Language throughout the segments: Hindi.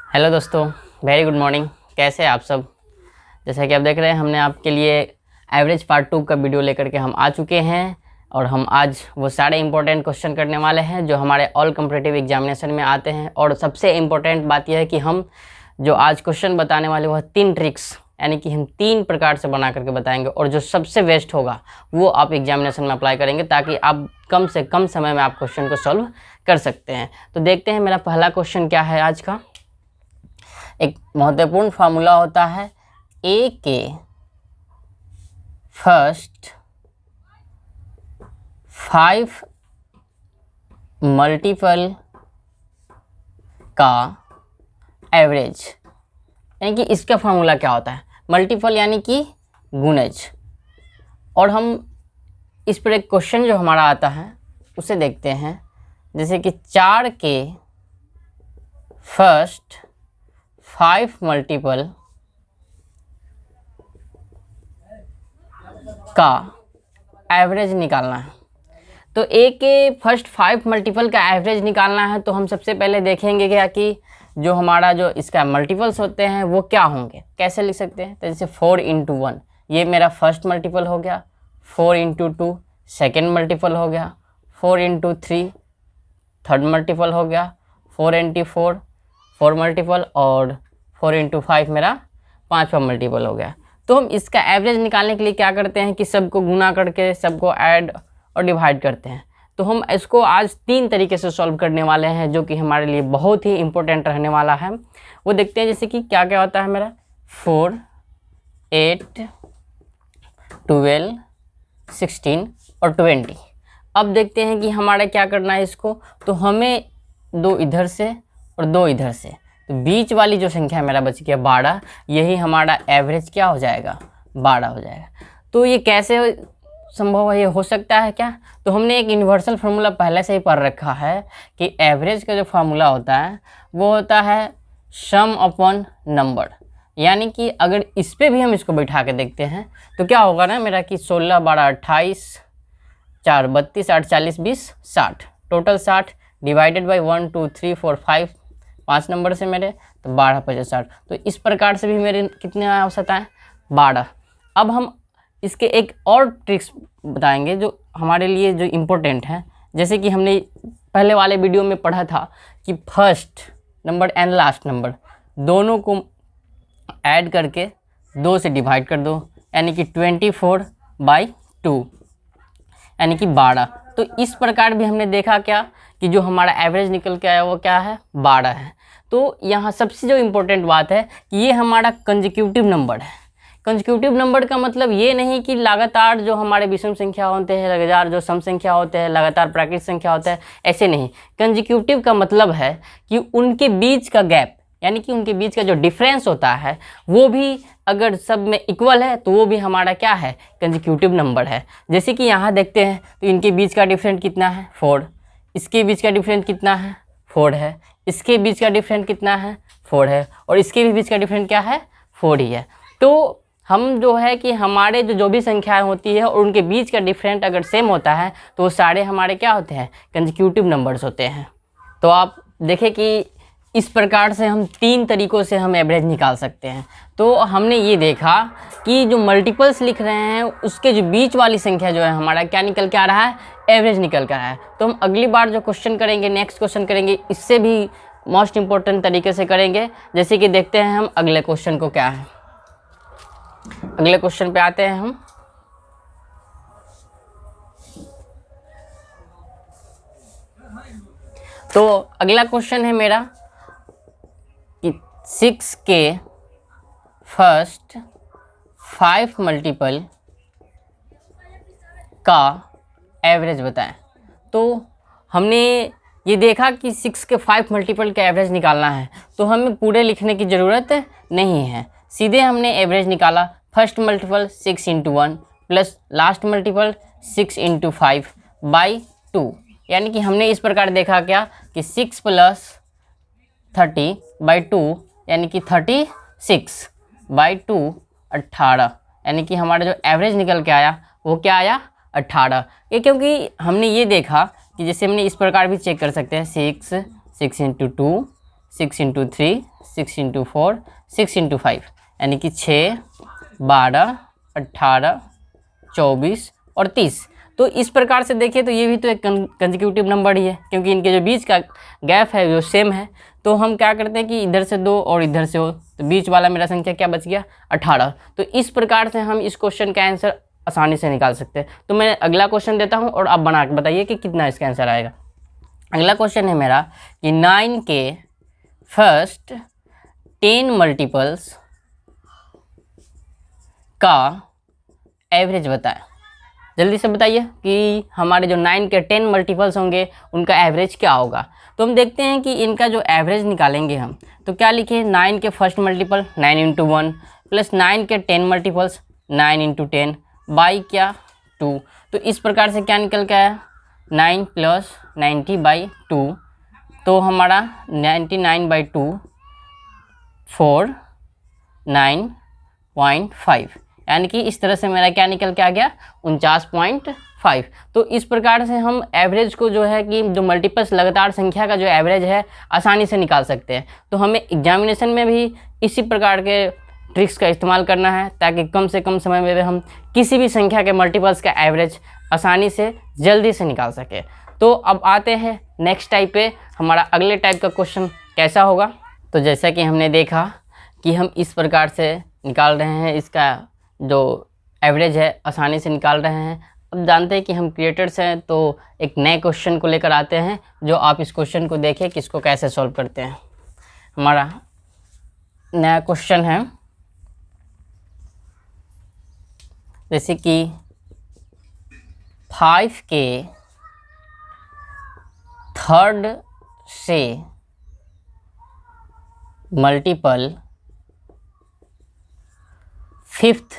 हेलो दोस्तों, वेरी गुड मॉर्निंग। कैसे हैं आप सब? जैसा कि आप देख रहे हैं, हमने आपके लिए एवरेज पार्ट 2 का वीडियो लेकर के हम आ चुके हैं और हम आज वो सारे इंपॉर्टेंट क्वेश्चन करने वाले हैं जो हमारे ऑल कॉम्पिटिटिव एग्जामिनेशन में आते हैं। और सबसे इम्पोर्टेंट बात यह है कि हम जो आज क्वेश्चन बताने वाले वह 3 ट्रिक्स, यानी कि हम 3 प्रकार से बना करके बताएंगे और जो सबसे बेस्ट होगा वो आप एग्जामिनेशन में अप्लाई करेंगे ताकि आप कम से कम समय में आप क्वेश्चन को सॉल्व कर सकते हैं। तो देखते हैं मेरा पहला क्वेश्चन क्या है आज का। एक महत्वपूर्ण फार्मूला होता है ए के फर्स्ट 5 मल्टीपल का एवरेज, यानी कि इसका फार्मूला क्या होता है। मल्टीपल यानी कि गुणज। और हम इस पर एक क्वेश्चन जो हमारा आता है उसे देखते हैं, जैसे कि 4 के फर्स्ट 5 मल्टीपल का एवरेज निकालना है। तो ए के फर्स्ट 5 मल्टीपल का एवरेज निकालना है तो हम सबसे पहले देखेंगे क्या कि जो हमारा जो इसका मल्टीपल्स होते हैं वो क्या होंगे। कैसे लिख सकते हैं? तो जैसे 4 × 1 ये मेरा फर्स्ट मल्टीपल हो गया, 4 × 2 सेकेंड मल्टीपल हो गया, 4 × 3 थर्ड मल्टीपल हो गया, 4 × 4 4 मल्टीपल और 4 × 5 मेरा 5वां मल्टीपल हो गया। तो हम इसका एवरेज निकालने के लिए क्या करते हैं कि सबको गुना करके सबको ऐड और डिवाइड करते हैं। तो हम इसको आज 3 तरीके से सॉल्व करने वाले हैं जो कि हमारे लिए बहुत ही इम्पोर्टेंट रहने वाला है। वो देखते हैं जैसे कि क्या क्या होता है मेरा 4 8 12 16 और 20। अब देखते हैं कि हमारा क्या करना है इसको। तो हमें 2 इधर से और 2 इधर से, तो बीच वाली जो संख्या मेरा बच गया 12, यही हमारा एवरेज क्या हो जाएगा 12 हो जाएगा। तो ये कैसे संभव है, ये हो सकता है क्या? तो हमने एक यूनिवर्सल फार्मूला पहले से ही पढ़ रखा है कि एवरेज का जो फार्मूला होता है वो होता है सम अपॉन नंबर। यानी कि अगर इस पे भी हम इसको बैठा के देखते हैं तो क्या होगा ना मेरा कि 16 12 28 4 32 8 40 20 60, टोटल 60 डिवाइडेड बाई 1 2 3 4 5 5 नंबर से मेरे, तो 12 50 60। तो इस प्रकार से भी मेरे कितने औसत हैं 12। अब हम इसके एक और ट्रिक्स बताएंगे जो हमारे लिए जो इम्पोर्टेंट है। जैसे कि हमने पहले वाले वीडियो में पढ़ा था कि first number and last number दोनों को ऐड करके 2 से डिवाइड कर दो, यानी कि 24/2 यानी कि 12। तो इस प्रकार भी हमने देखा क्या कि जो हमारा एवरेज निकल के आया वो क्या है 12 है। तो यहाँ सबसे जो इम्पोर्टेंट बात है कि ये हमारा कंसेक्यूटिव नंबर है। कंसेक्यूटिव नंबर का मतलब ये नहीं कि लगातार जो हमारे विषम संख्या होते हैं, लगातार जो सम संख्या होते हैं, लगातार प्राकृतिक संख्या होता है, ऐसे नहीं। कंसेक्यूटिव का मतलब है कि उनके बीच का गैप, यानी कि उनके बीच का जो डिफरेंस होता है वो भी अगर सब में इक्वल है तो वो भी हमारा क्या है कंसेक्यूटिव नंबर है। जैसे कि यहाँ देखते हैं तो इनके बीच का डिफरेंस कितना है 4, इसके बीच का डिफरेंस कितना है 4 है, इसके बीच का डिफरेंस कितना है 4 है और इसके भी बीच का डिफरेंस क्या है 4 ही है। तो हम जो है कि हमारे जो भी संख्याएं होती है और उनके बीच का डिफरेंस अगर सेम होता है तो वो सारे हमारे क्या होते हैं कंसेक्यूटिव नंबर्स होते हैं। तो आप देखें कि इस प्रकार से हम 3 तरीक़ों से हम एवरेज निकाल सकते हैं। तो हमने ये देखा कि जो मल्टीपल्स लिख रहे हैं उसके जो बीच वाली संख्या जो है हमारा क्या निकल के आ रहा है एवरेज निकल कर आया है। तो हम अगली बार जो क्वेश्चन करेंगे, नेक्स्ट क्वेश्चन करेंगे, इससे भी मोस्ट इम्पोर्टेंट तरीके से करेंगे। जैसे कि देखते हैं हम अगले क्वेश्चन को क्या है। अगले क्वेश्चन पे आते हैं हम। तो अगला क्वेश्चन है मेरा कि 6 के फर्स्ट 5 मल्टीपल का एवरेज बताएं। तो हमने ये देखा कि 6 के 5 मल्टीपल का एवरेज निकालना है तो हमें पूरे लिखने की ज़रूरत नहीं है, सीधे हमने एवरेज निकाला। First multiple 6 × 1 plus last multiple 6 × 5/2, यानी कि हमने इस प्रकार देखा क्या कि 6 + 30/2 यानी कि 36/2 18, यानी कि हमारा जो एवरेज निकल के आया वो क्या आया 18। ये क्योंकि हमने ये देखा कि जैसे हमने इस प्रकार भी चेक कर सकते हैं 6 × 2 6 × 3 6 इंटू 4, 6 इंटू 5, यानी कि 6, 12, 18, 24 और 30। तो इस प्रकार से देखिए तो ये भी तो एक कंसेक्यूटिव नंबर ही है, क्योंकि इनके जो बीच का गैप है वो सेम है। तो हम क्या करते हैं कि इधर से 2 और इधर से हो, तो बीच वाला मेरा संख्या क्या बच गया, 18। तो इस प्रकार से हम इस क्वेश्चन का आंसर आसानी से निकाल सकते हैं। तो मैं अगला क्वेश्चन देता हूँ और आप बना के बताइए कि कितना इसका आंसर आएगा। अगला क्वेश्चन है मेरा कि 9 के फर्स्ट 10 मल्टीपल्स का एवरेज बताएं। जल्दी से बताइए कि हमारे जो 9 के 10 मल्टीपल्स होंगे उनका एवरेज क्या होगा। तो हम देखते हैं कि इनका जो एवरेज निकालेंगे हम, तो क्या लिखे, 9 के फर्स्ट मल्टीपल 9 इंटू 1 प्लस 9 के 10 मल्टीपल्स 9 इंटू 10 बाई क्या 2। तो इस प्रकार से क्या निकल के आया, 9 प्लस 90/2। तो हमारा 99/2 49.5, यानी कि इस तरह से मेरा क्या निकल के आ गया, 49.5। तो इस प्रकार से हम एवरेज को जो है कि जो मल्टीपल्स लगातार संख्या का जो एवरेज है आसानी से निकाल सकते हैं। तो हमें एग्जामिनेशन में भी इसी प्रकार के ट्रिक्स का इस्तेमाल करना है, ताकि कम से कम समय में हम किसी भी संख्या के मल्टीपल्स का एवरेज आसानी से जल्दी से निकाल सके। तो अब आते हैं नेक्स्ट टाइप पे, हमारा अगले टाइप का क्वेश्चन कैसा होगा। तो जैसा कि हमने देखा कि हम इस प्रकार से निकाल रहे हैं, इसका जो एवरेज है आसानी से निकाल रहे हैं। अब जानते हैं कि हम क्रिएटर्स हैं, तो एक नए क्वेश्चन को लेकर आते हैं, जो आप इस क्वेश्चन को देखें कि इसको कैसे सॉल्व करते हैं। हमारा नया क्वेश्चन है जैसे कि 5 के थर्ड से मल्टीपल 5th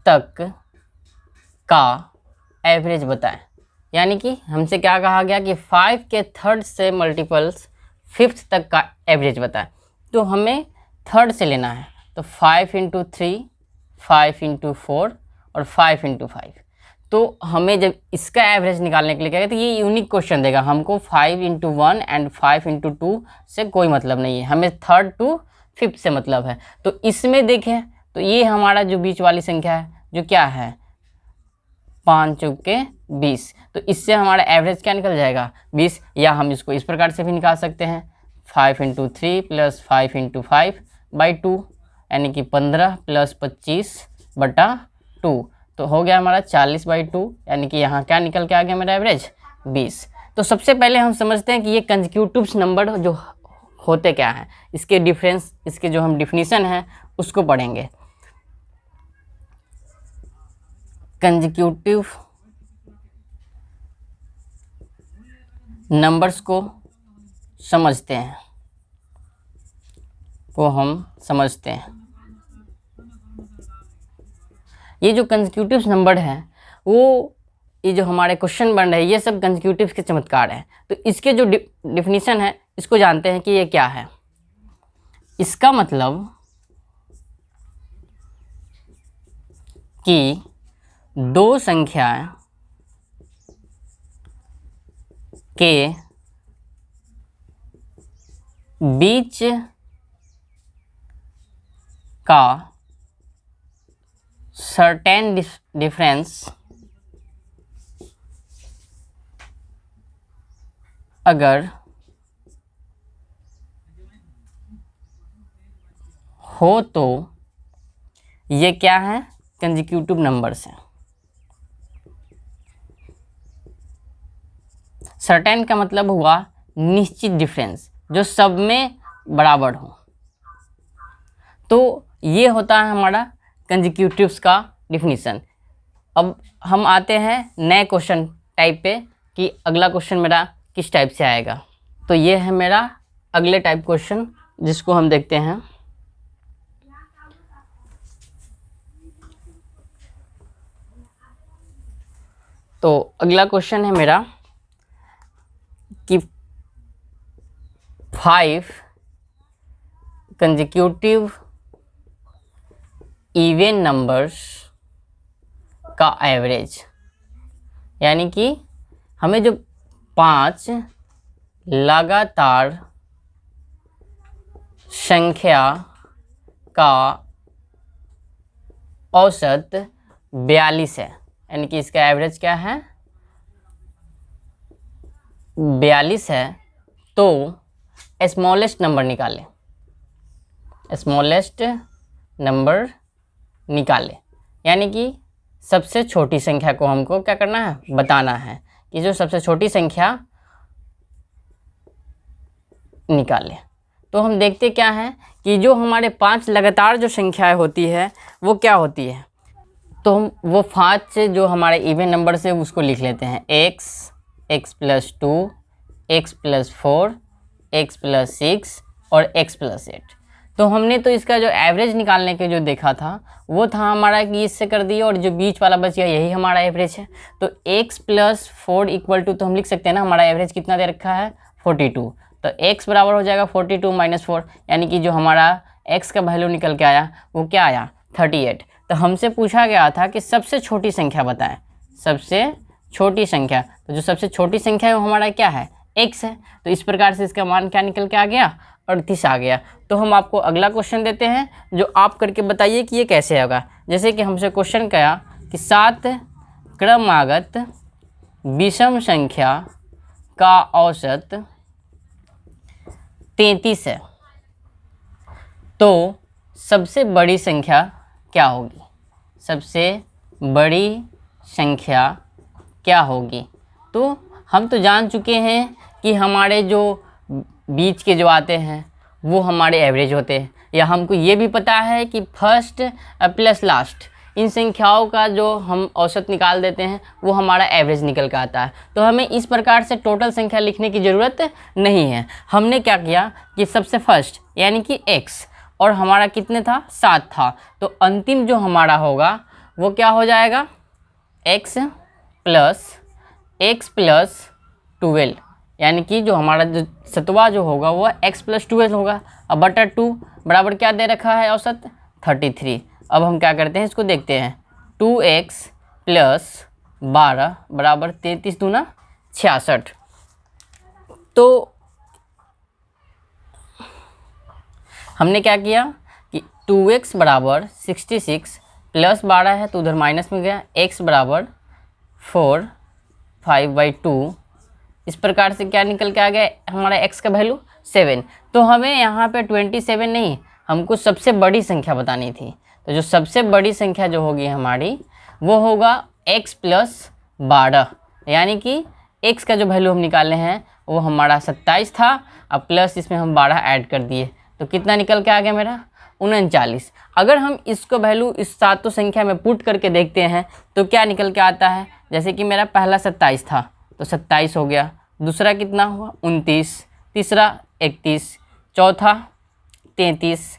तक का एवरेज बताएं। यानी कि हमसे क्या कहा गया कि 5 के थर्ड से मल्टीपल्स 5th तक का एवरेज बताएं। तो हमें थर्ड से लेना है, तो 5 इंटू 3, 5 इंटू 4 और 5 इंटू 5। तो हमें जब इसका एवरेज निकालने के लिए कहेगा तो ये यूनिक क्वेश्चन देगा हमको। 5 इंटू 1 एंड 5 इंटू 2 से कोई मतलब नहीं है, हमें थर्ड टू 5th से मतलब है। तो इसमें देखें तो ये हमारा जो बीच वाली संख्या है जो क्या है, 5 चौके 20। तो इससे हमारा एवरेज क्या निकल जाएगा, 20। या हम इसको इस प्रकार से भी निकाल सकते हैं, 5 इंटू 3 प्लस 5 इंटू 5/2, यानी कि 15 प्लस 25/2। तो हो गया हमारा 40/2, यानी कि यहाँ क्या निकल के आ गया मेरा एवरेज, 20। तो सबसे पहले हम समझते हैं कि ये कंसेक्यूटिव नंबर जो होते क्या हैं, इसके डिफरेंस, इसके जो हम डिफिनीशन है उसको पढ़ेंगे। कंसेक्यूटिव नंबर्स को समझते हैं, ये जो कंसेक्यूटिव नंबर है वो, ये जो हमारे क्वेश्चन बन रहे हैं ये सब कंसेक्यूटिव के चमत्कार हैं। तो इसके जो डिफिनीशन है इसको जानते हैं कि ये क्या है। इसका मतलब कि दो संख्याएं के बीच का सर्टेन डिफरेंस अगर हो तो ये क्या है, कंसेक्यूटिव नंबर्स हैं। सर्टेन का मतलब हुआ निश्चित डिफरेंस, जो सब में बराबर हो। तो ये होता है हमारा कंसेक्यूटिव्स का डिफिनीशन। अब हम आते हैं नए क्वेश्चन टाइप पे कि अगला क्वेश्चन मेरा किस टाइप से आएगा। तो ये है मेरा अगले टाइप क्वेश्चन जिसको हम देखते हैं। तो अगला क्वेश्चन है मेरा कि 5 कंसेक्यूटिव इवन नंबर्स का एवरेज, यानी कि हमें जो 5 लगातार संख्या का औसत 42 है, यानी कि इसका एवरेज क्या है 42 है। तो स्मॉलेस्ट नंबर निकालें, स्मॉलेस्ट नंबर निकालें, यानी कि सबसे छोटी संख्या को हमको क्या करना है, बताना है कि जो सबसे छोटी संख्या निकालें। तो हम देखते क्या है कि जो हमारे 5 लगातार जो संख्याएं होती है वो क्या होती है, तो हम वो 5 से जो हमारे इवन नंबर से उसको लिख लेते हैं x, x + 2, x + 4, x + 6 और x + 8। तो हमने तो इसका जो एवरेज निकालने के जो देखा था वो था हमारा कि इससे कर दिए और जो बीच वाला बच गया यही हमारा एवरेज है। तो x + 4 = तो हम लिख सकते हैं ना, हमारा एवरेज कितना दे रखा है 42। तो x बराबर हो जाएगा 42 - 4, यानी कि जो हमारा x का वैल्यू निकल के आया वो क्या आया 38। तो हमसे पूछा गया था कि सबसे छोटी संख्या बताएं, सबसे छोटी संख्या। तो जो सबसे छोटी संख्या है वो हमारा क्या है x है। तो इस प्रकार से इसका मान क्या निकल के आ गया 38 आ गया। तो हम आपको अगला क्वेश्चन देते हैं जो आप करके बताइए कि ये कैसे होगा। जैसे कि हमसे क्वेश्चन कहा कि 7 क्रमागत विषम संख्या का औसत 33 है, तो सबसे बड़ी संख्या क्या होगी, सबसे बड़ी संख्या क्या होगी। तो हम तो जान चुके हैं कि हमारे जो बीच के जो आते हैं वो हमारे एवरेज होते हैं, या हमको ये भी पता है कि फर्स्ट प्लस लास्ट इन संख्याओं का जो हम औसत निकाल देते हैं वो हमारा एवरेज निकल के आता है। तो हमें इस प्रकार से टोटल संख्या लिखने की ज़रूरत नहीं है। हमने क्या किया कि सबसे फर्स्ट यानी कि x और हमारा कितने था 7 था, तो अंतिम जो हमारा होगा वो क्या हो जाएगा x + 12, यानी कि जो हमारा जो सतवा जो होगा वो x + 12 होगा। अब बटा 2 बराबर क्या दे रखा है औसत 33। अब हम क्या करते हैं इसको देखते हैं, 2x + 12 बराबर 33 दूना 66। तो हमने क्या किया कि 2x बराबर 66 + 12 है तो उधर माइनस में गया, x बराबर 4 5/2। इस प्रकार से क्या निकल के आ गया हमारा x का वैल्यू 7। तो हमें यहाँ पे 27 नहीं, हमको सबसे बड़ी संख्या बतानी थी। तो जो सबसे बड़ी संख्या जो होगी हमारी वो होगा x + 12, यानी कि x का जो वैल्यू हम निकाले हैं वो हमारा 27 था। अब प्लस इसमें हम 12 ऐड कर दिए तो कितना निकल के आ गया मेरा 39। अगर हम इसको वैल्यू इस सातों संख्या में पुट करके देखते हैं तो क्या निकल के आता है, जैसे कि मेरा पहला 27 था तो 27 हो गया, दूसरा कितना हुआ 29, तीसरा 31, चौथा 33,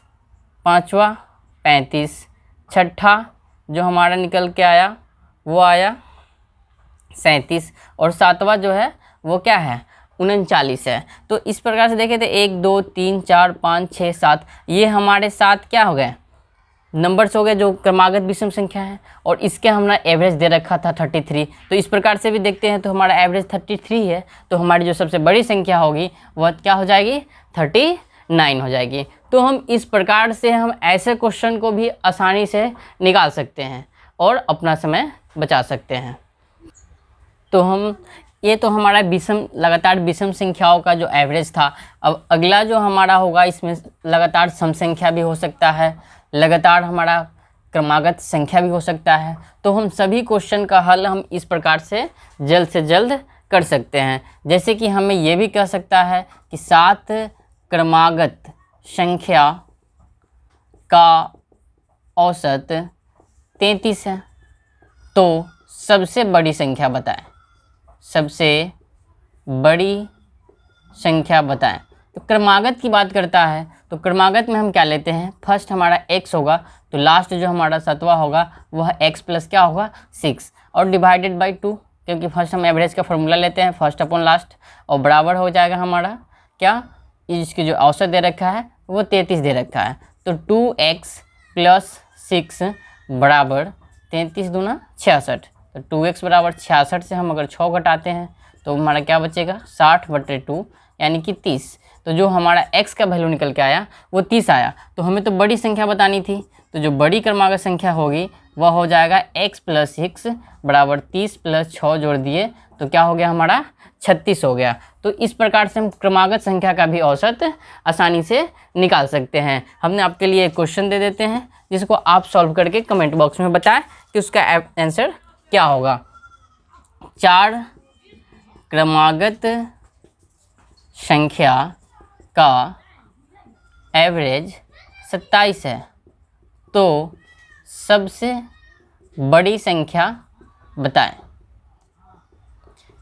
पाँचवा 35, छठा जो हमारा निकल के आया वो आया 37 और सातवां जो है वो क्या है 39 है। तो इस प्रकार से देखे तो 1 2 3 4 5 6 7 ये हमारे 7 क्या हो गए नंबर्स हो गए जो क्रमागत विषम संख्या है, और इसके हमारा एवरेज दे रखा था 33। तो इस प्रकार से भी देखते हैं तो हमारा एवरेज 33 है, तो हमारी जो सबसे बड़ी संख्या होगी वह क्या हो जाएगी 39 हो जाएगी। तो हम इस प्रकार से हम ऐसे क्वेश्चन को भी आसानी से निकाल सकते हैं और अपना समय बचा सकते हैं। तो हम ये तो हमारा लगातार विषम संख्याओं का जो एवरेज था। अब अगला जो हमारा होगा इसमें लगातार सम संख्या भी हो सकता है, लगातार हमारा क्रमागत संख्या भी हो सकता है। तो हम सभी क्वेश्चन का हल हम इस प्रकार से जल्द कर सकते हैं। जैसे कि हमें ये भी कह सकता है कि 7 क्रमागत संख्या का औसत 33 है, तो सबसे बड़ी संख्या बताएं, सबसे बड़ी संख्या बताएं। तो क्रमागत की बात करता है तो क्रमागत में हम क्या लेते हैं, फर्स्ट हमारा x होगा तो लास्ट जो हमारा सतवा होगा वह x प्लस क्या होगा 6 और डिवाइडेड बाई 2, क्योंकि फर्स्ट हम एवरेज का फॉर्मूला लेते हैं फर्स्ट अपॉन लास्ट, और बराबर हो जाएगा हमारा क्या, इसकी जो औसत दे रखा है वो 33 दे रखा है। तो 2x + 6 बराबर 33 दूना 66। तो 2x बराबर 66 से हम अगर 6 घटाते हैं तो हमारा क्या बचेगा 60/2 यानी कि 30। तो जो हमारा x का वैल्यू निकल के आया वो 30 आया। तो हमें तो बड़ी संख्या बतानी थी, तो जो बड़ी क्रमागत संख्या होगी वह हो जाएगा x + 6 बराबर 30 + 6 जोड़ दिए तो क्या हो गया हमारा 36 हो गया। तो इस प्रकार से हम क्रमागत संख्या का भी औसत आसानी से निकाल सकते हैं। हमने आपके लिए एक क्वेश्चन दे देते हैं जिसको आप सॉल्व करके कमेंट बॉक्स में बताएं कि उसका आंसर क्या होगा। 4 क्रमागत संख्या का एवरेज 27 है तो सबसे बड़ी संख्या बताएं।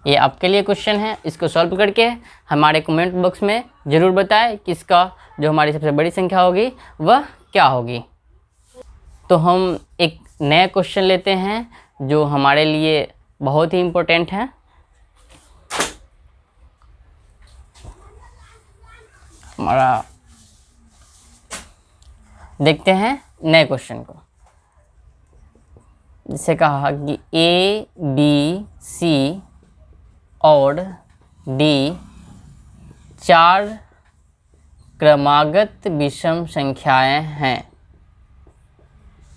ये आपके लिए क्वेश्चन है, इसको सॉल्व करके हमारे कमेंट बॉक्स में ज़रूर बताएं कि इसका जो हमारी सबसे बड़ी संख्या होगी वह क्या होगी। तो हम एक नया क्वेश्चन लेते हैं जो हमारे लिए बहुत ही इम्पोर्टेंट है। हमारा देखते हैं नए क्वेश्चन को, जिसे कहा कि A, B, C और D 4 क्रमागत विषम संख्याएं हैं।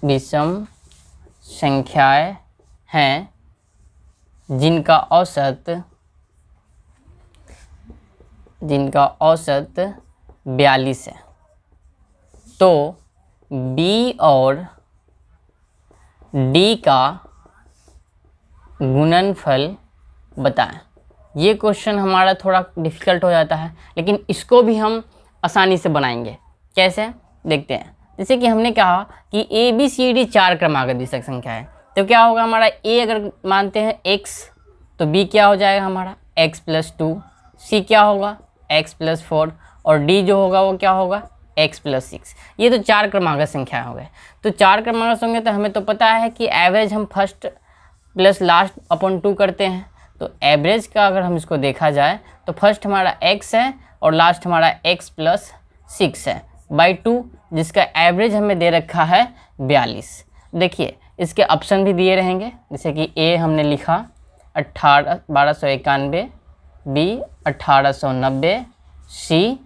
विषम संख्याएं हैं जिनका औसत 42 है। तो B और D का गुणनफल बताएं। ये क्वेश्चन हमारा थोड़ा डिफ़िकल्ट हो जाता है, लेकिन इसको भी हम आसानी से बनाएंगे। कैसे देखते हैं। जैसे कि हमने कहा कि A, B, C, D 4 क्रमागत विषम संख्या है, तो क्या होगा हमारा A अगर मानते हैं x तो B क्या हो जाएगा हमारा x + 2, C क्या होगा x + 4 और D जो होगा वो क्या होगा x + 6। ये तो 4 क्रमागत संख्या हो गए। तो 4 क्रमागत संख्या तो हमें तो पता है कि एवरेज हम फर्स्ट प्लस लास्ट अपॉन 2 करते हैं। तो एवरेज का अगर हम इसको देखा जाए तो फर्स्ट हमारा x है और लास्ट हमारा x + 6 है बाई 2, जिसका एवरेज हमें दे रखा है 42। देखिए इसके ऑप्शन भी दिए रहेंगे, जैसे कि A हमने लिखा 1291, B 1890, C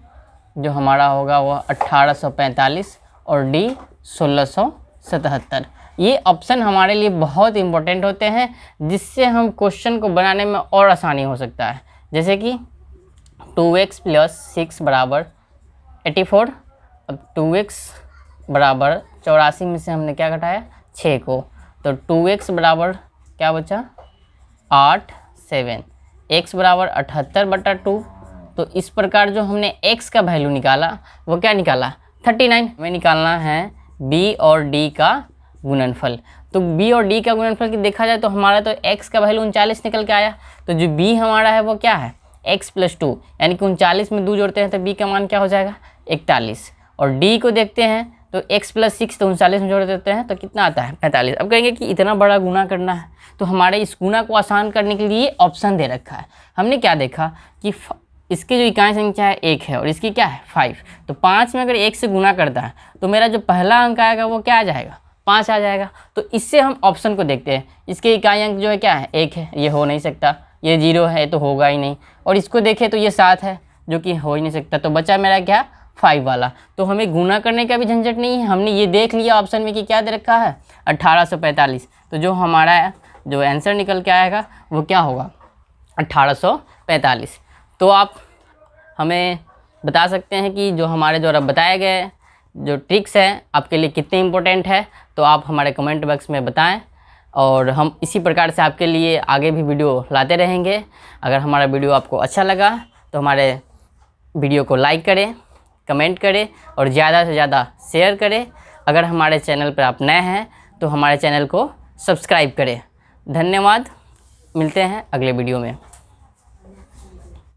जो हमारा होगा वह 1845 और D 1677। ये ऑप्शन हमारे लिए बहुत इंपॉर्टेंट होते हैं, जिससे हम क्वेश्चन को बनाने में और आसानी हो सकता है। जैसे कि 2x + 6 बराबर 84। अब 2x बराबर 84 में से हमने क्या घटाया 6 को, तो 2x बराबर क्या बचा 8, 7, x बराबर 78/2। तो इस प्रकार जो हमने x का वैल्यू निकाला वो क्या निकाला 39। हमें निकालना है b और d का गुणनफल। तो b और d का गुणनफल की देखा जाए तो हमारा तो x का वैल्यू 39 निकल के आया। तो जो b हमारा है वो क्या है x + 2, यानी कि 39 में 2 जोड़ते हैं तो b का मान क्या हो जाएगा 41। और d को देखते हैं तो x + 6 तो 39 में जोड़ देते हैं तो कितना आता है 45। अब कहेंगे कि इतना बड़ा गुना करना है, तो हमारे इस गुना को आसान करने के लिए ऑप्शन दे रखा है। हमने क्या देखा कि इसकी जो इकाई संख्या है 1 है और इसकी क्या है 5। तो 5 में अगर 1 से गुना करता है तो मेरा जो पहला अंक आएगा वो क्या आ जाएगा 5 आ जाएगा। तो इससे हम ऑप्शन को देखते हैं, इसके इकाई अंक जो है क्या है 1 है, ये हो नहीं सकता, ये 0 है तो होगा ही नहीं, और इसको देखें तो ये 7 है जो कि हो ही नहीं सकता। तो बचा मेरा क्या 5 वाला। तो हमें गुना करने का भी झंझट नहीं है, हमने ये देख लिया ऑप्शन में कि क्या दे रखा है 1845। तो जो हमारा जो आंसर निकल के आएगा वो क्या होगा 1845। तो आप हमें बता सकते हैं कि जो हमारे द्वारा बताए गए जो ट्रिक्स हैं आपके लिए कितने इम्पोर्टेंट है, तो आप हमारे कमेंट बॉक्स में बताएं और हम इसी प्रकार से आपके लिए आगे भी वीडियो लाते रहेंगे। अगर हमारा वीडियो आपको अच्छा लगा तो हमारे वीडियो को लाइक करें, कमेंट करें और ज़्यादा से ज़्यादा शेयर करें। अगर हमारे चैनल पर आप नए हैं तो हमारे चैनल को सब्सक्राइब करें। धन्यवाद, मिलते हैं अगले वीडियो में।